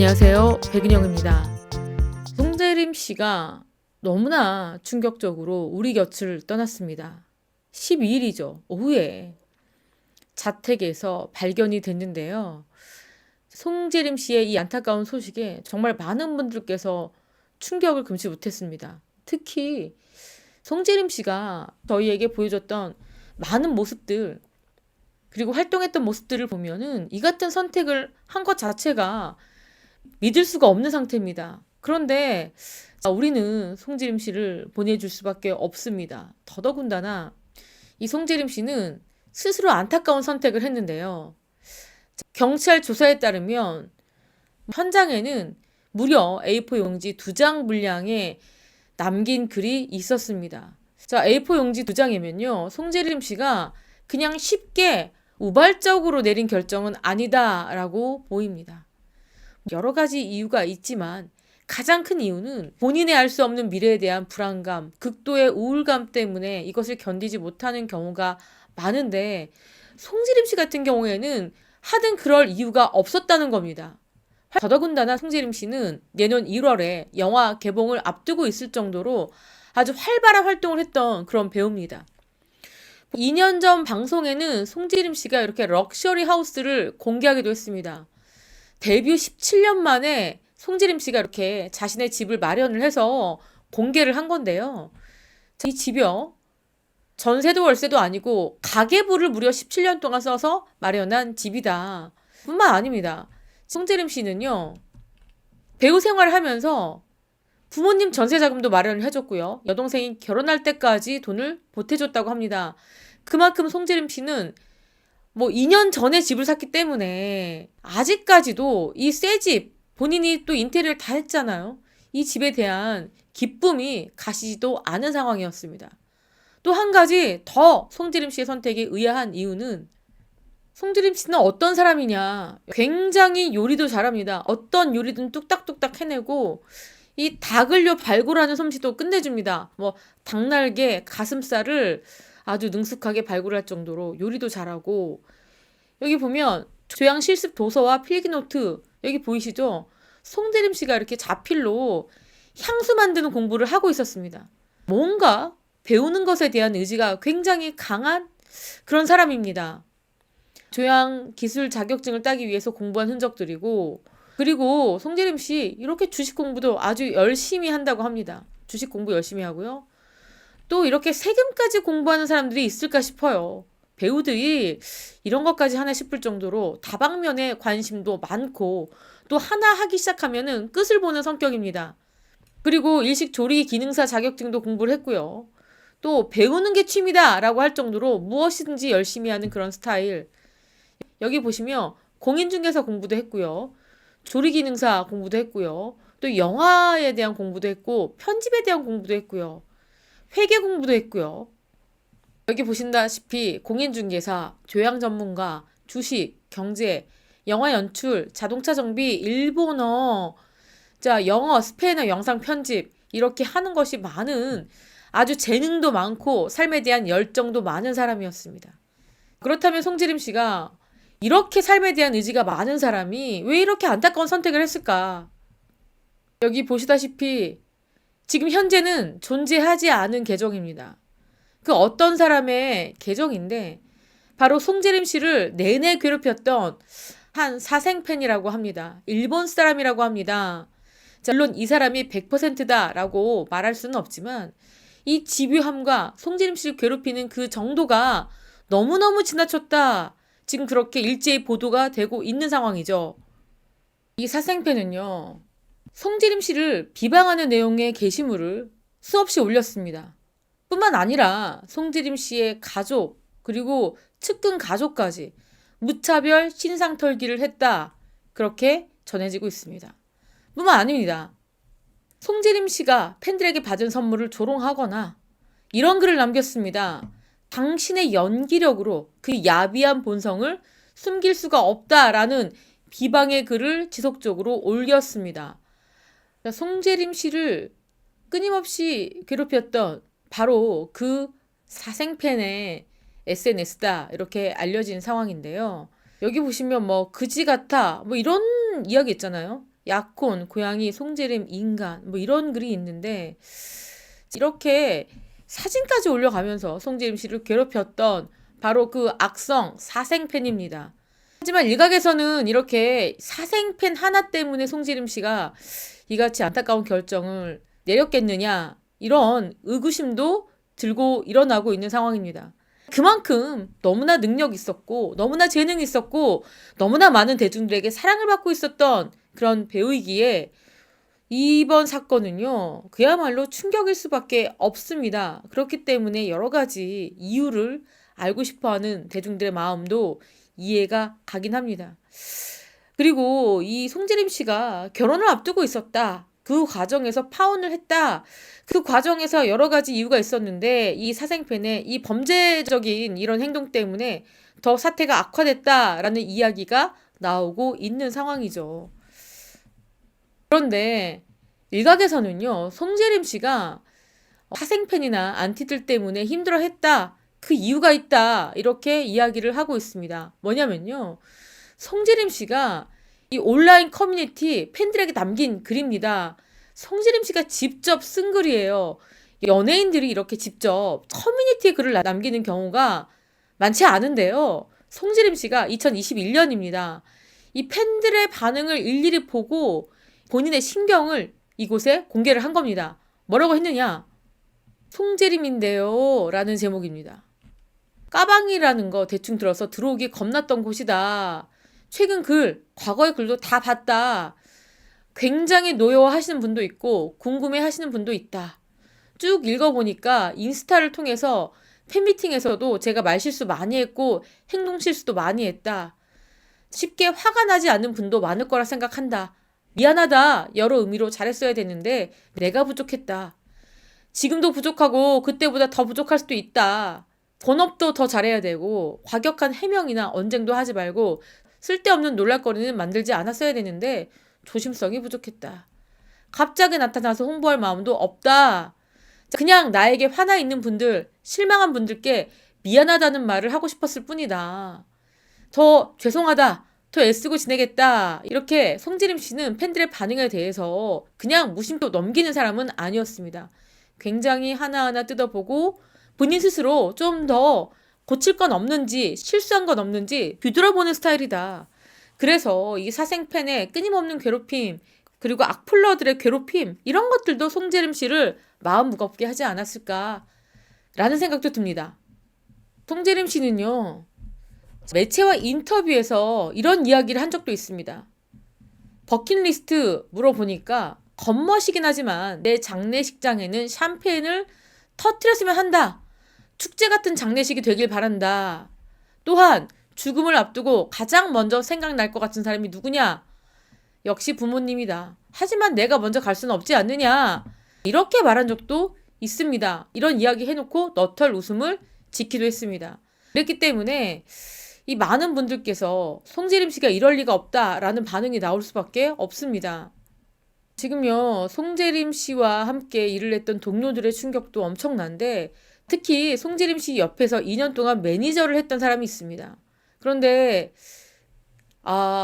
안녕하세요. 백은영입니다. 송재림 씨가 너무나 충격적으로 우리 곁을 떠났습니다. 12일이죠. 오후에 자택에서 발견이 됐는데요. 송재림 씨의 이 안타까운 소식에 정말 많은 분들께서 충격을 금치 못했습니다. 특히 송재림 씨가 저희에게 보여줬던 많은 모습들, 그리고 활동했던 모습들을 보면은 이 같은 선택을 한 것 자체가 믿을 수가 없는 상태입니다. 그런데 우리는 송재림 씨를 보내줄 수밖에 없습니다. 더더군다나 이 송재림 씨는 스스로 안타까운 선택을 했는데요. 경찰 조사에 따르면 현장에는 무려 A4 용지 2장 분량의 남긴 글이 있었습니다. 자, A4 용지 2장이면요. 송재림 씨가 그냥 쉽게 우발적으로 내린 결정은 아니다라고 보입니다. 여러 가지 이유가 있지만 가장 큰 이유는 본인의 알 수 없는 미래에 대한 불안감, 극도의 우울감 때문에 이것을 견디지 못하는 경우가 많은데 송재림 씨 같은 경우에는 하등 그럴 이유가 없었다는 겁니다. 더더군다나 송재림 씨는 내년 1월에 영화 개봉을 앞두고 있을 정도로 아주 활발한 활동을 했던 그런 배우입니다. 2년 전 방송에는 송재림 씨가 이렇게 럭셔리 하우스를 공개하기도 했습니다. 데뷔 17년 만에 송재림 씨가 이렇게 자신의 집을 마련을 해서 공개를 한 건데요. 이 집이요. 전세도 월세도 아니고 가계부를 무려 17년 동안 써서 마련한 집이다. 뿐만 아닙니다. 송재림 씨는요. 배우 생활을 하면서 부모님 전세 자금도 마련을 해줬고요. 여동생이 결혼할 때까지 돈을 보태줬다고 합니다. 그만큼 송재림 씨는 2년 전에 집을 샀기 때문에 아직까지도 이 새 집, 본인이 또 인테리어를 다 했잖아요. 이 집에 대한 기쁨이 가시지도 않은 상황이었습니다. 또 한 가지 더 송재림 씨의 선택에 의아한 이유는 송재림 씨는 어떤 사람이냐. 굉장히 요리도 잘합니다. 어떤 요리든 뚝딱뚝딱 해내고 이 닭을요 발굴하는 솜씨도 끝내줍니다. 닭날개, 가슴살을 아주 능숙하게 발굴할 정도로 요리도 잘하고 여기 보면 교양 실습 도서와 필기노트 여기 보이시죠? 송재림 씨가 이렇게 자필로 향수 만드는 공부를 하고 있었습니다. 뭔가 배우는 것에 대한 의지가 굉장히 강한 그런 사람입니다. 교양 기술 자격증을 따기 위해서 공부한 흔적들이고 그리고 송재림 씨 이렇게 주식 공부도 아주 열심히 한다고 합니다. 주식 공부 열심히 하고요. 또 이렇게 세금까지 공부하는 사람들이 있을까 싶어요. 배우들이 이런 것까지 하나 싶을 정도로 다방면에 관심도 많고 또 하나 하기 시작하면은 끝을 보는 성격입니다. 그리고 일식 조리 기능사 자격증도 공부를 했고요. 또 배우는 게 취미다라고 할 정도로 무엇이든지 열심히 하는 그런 스타일. 여기 보시면 공인중개사 공부도 했고요. 조리 기능사 공부도 했고요. 또 영화에 대한 공부도 했고 편집에 대한 공부도 했고요. 회계 공부도 했고요. 여기 보신다시피 공인중개사, 교양 전문가, 주식, 경제, 영화 연출, 자동차 정비, 일본어, 영어, 스페인어 영상 편집 이렇게 하는 것이 많은 아주 재능도 많고 삶에 대한 열정도 많은 사람이었습니다. 그렇다면 송재림 씨가 이렇게 삶에 대한 의지가 많은 사람이 왜 이렇게 안타까운 선택을 했을까? 여기 보시다시피 지금 현재는 존재하지 않은 계정입니다. 그 어떤 사람의 계정인데 바로 송재림 씨를 내내 괴롭혔던 한 사생팬이라고 합니다. 일본 사람이라고 합니다. 물론 이 사람이 100%다라고 말할 수는 없지만 이 집요함과 송재림 씨를 괴롭히는 그 정도가 너무너무 지나쳤다. 지금 그렇게 일제히 보도가 되고 있는 상황이죠. 이 사생팬은요. 송재림 씨를 비방하는 내용의 게시물을 수없이 올렸습니다. 뿐만 아니라 송재림 씨의 가족 그리고 측근 가족까지 무차별 신상 털기를 했다. 그렇게 전해지고 있습니다. 뿐만 아닙니다. 송재림 씨가 팬들에게 받은 선물을 조롱하거나 이런 글을 남겼습니다. 당신의 연기력으로 그 야비한 본성을 숨길 수가 없다라는 비방의 글을 지속적으로 올렸습니다. 송재림 씨를 끊임없이 괴롭혔던 바로 그 사생팬의 SNS다 이렇게 알려진 상황인데요. 여기 보시면 그지 같아 이런 이야기 있잖아요. 약혼, 고양이, 송재림, 인간 뭐 이런 글이 있는데 이렇게 사진까지 올려가면서 송재림 씨를 괴롭혔던 바로 그 악성 사생팬입니다. 하지만 일각에서는 이렇게 사생팬 하나 때문에 송재림 씨가 이같이 안타까운 결정을 내렸겠느냐 이런 의구심도 들고 일어나고 있는 상황입니다. 그만큼 너무나 능력 있었고 너무나 재능 있었고 너무나 많은 대중들에게 사랑을 받고 있었던 그런 배우이기에 이번 사건은요, 그야말로 충격일 수밖에 없습니다. 그렇기 때문에 여러 가지 이유를 알고 싶어 하는 대중들의 마음도 이해가 가긴 합니다. 그리고 이 송재림 씨가 결혼을 앞두고 있었다. 그 과정에서 파혼을 했다. 그 과정에서 여러 가지 이유가 있었는데 이 사생팬의 이 범죄적인 이런 행동 때문에 더 사태가 악화됐다라는 이야기가 나오고 있는 상황이죠. 그런데 일각에서는요, 송재림 씨가 사생팬이나 안티들 때문에 힘들어했다. 그 이유가 있다. 이렇게 이야기를 하고 있습니다. 뭐냐면요. 송재림 씨가 이 온라인 커뮤니티 팬들에게 남긴 글입니다. 송재림 씨가 직접 쓴 글이에요. 연예인들이 이렇게 직접 커뮤니티에 글을 남기는 경우가 많지 않은데요. 송재림 씨가 2021년입니다. 이 팬들의 반응을 일일이 보고 본인의 신경을 이곳에 공개를 한 겁니다. 뭐라고 했느냐? 송재림인데요. 라는 제목입니다. 까방이라는 거 대충 들어서 들어오기 겁났던 곳이다. 최근 글, 과거의 글도 다 봤다. 굉장히 노여워하시는 분도 있고 궁금해하시는 분도 있다. 쭉 읽어보니까 인스타를 통해서 팬미팅에서도 제가 말실수 많이 했고 행동실수도 많이 했다. 쉽게 화가 나지 않는 분도 많을 거라 생각한다. 미안하다. 여러 의미로 잘했어야 됐는데 내가 부족했다. 지금도 부족하고 그때보다 더 부족할 수도 있다. 본업도 더 잘해야 되고 과격한 해명이나 언쟁도 하지 말고 쓸데없는 놀랄거리는 만들지 않았어야 되는데 조심성이 부족했다. 갑자기 나타나서 홍보할 마음도 없다. 그냥 나에게 화나 있는 분들, 실망한 분들께 미안하다는 말을 하고 싶었을 뿐이다. 더 죄송하다. 더 애쓰고 지내겠다. 이렇게 송재림 씨는 팬들의 반응에 대해서 그냥 무심코 넘기는 사람은 아니었습니다. 굉장히 하나하나 뜯어보고 본인 스스로 좀 더 고칠 건 없는지 실수한 건 없는지 뒤돌아보는 스타일이다. 그래서 이 사생팬의 끊임없는 괴롭힘 그리고 악플러들의 괴롭힘 이런 것들도 송재림 씨를 마음 무겁게 하지 않았을까 라는 생각도 듭니다. 송재림 씨는요. 매체와 인터뷰에서 이런 이야기를 한 적도 있습니다. 버킷리스트 물어보니까 겉멋이긴 하지만 내 장례식장에는 샴페인을 터뜨렸으면 한다. 축제 같은 장례식이 되길 바란다. 또한 죽음을 앞두고 가장 먼저 생각날 것 같은 사람이 누구냐? 역시 부모님이다. 하지만 내가 먼저 갈 수는 없지 않느냐? 이렇게 말한 적도 있습니다. 이런 이야기 해놓고 너털 웃음을 짓기도 했습니다. 그랬기 때문에 이 많은 분들께서 송재림 씨가 이럴 리가 없다라는 반응이 나올 수밖에 없습니다. 지금요, 송재림 씨와 함께 일을 했던 동료들의 충격도 엄청난데 특히 송재림 씨 옆에서 2년 동안 매니저를 했던 사람이 있습니다. 그런데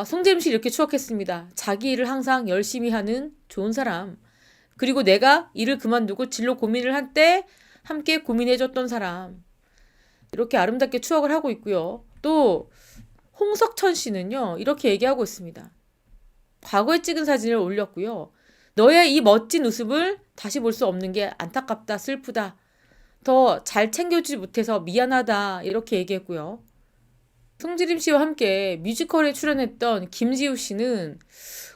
송재림 씨 이렇게 추억했습니다. 자기 일을 항상 열심히 하는 좋은 사람. 그리고 내가 일을 그만두고 진로 고민을 할 때 함께 고민해줬던 사람. 이렇게 아름답게 추억을 하고 있고요. 또 홍석천 씨는요. 이렇게 얘기하고 있습니다. 과거에 찍은 사진을 올렸고요. 너의 이 멋진 웃음을 다시 볼 수 없는 게 안타깝다, 슬프다. 더 잘 챙겨주지 못해서 미안하다 이렇게 얘기했고요. 송재림 씨와 함께 뮤지컬에 출연했던 김지우 씨는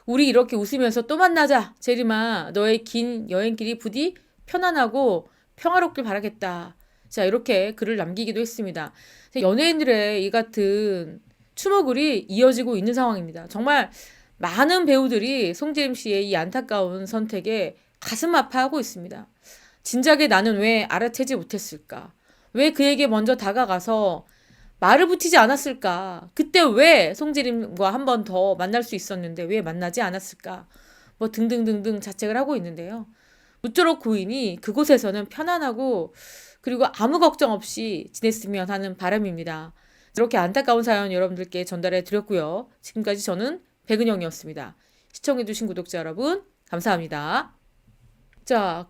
우리 이렇게 웃으면서 또 만나자. 재림아 너의 긴 여행길이 부디 편안하고 평화롭길 바라겠다. 자 이렇게 글을 남기기도 했습니다. 연예인들의 이 같은 추모글이 이어지고 있는 상황입니다. 정말 많은 배우들이 송재림 씨의 이 안타까운 선택에 가슴 아파하고 있습니다. 진작에 나는 왜 알아채지 못했을까? 왜 그에게 먼저 다가가서 말을 붙이지 않았을까? 그때 왜 송재림과 한 번 더 만날 수 있었는데 왜 만나지 않았을까? 뭐 등등등등 자책을 하고 있는데요. 무쪼록 고인이 그곳에서는 편안하고 그리고 아무 걱정 없이 지냈으면 하는 바람입니다. 이렇게 안타까운 사연 여러분들께 전달해 드렸고요. 지금까지 저는 백은영이었습니다. 시청해주신 구독자 여러분, 감사합니다. 자,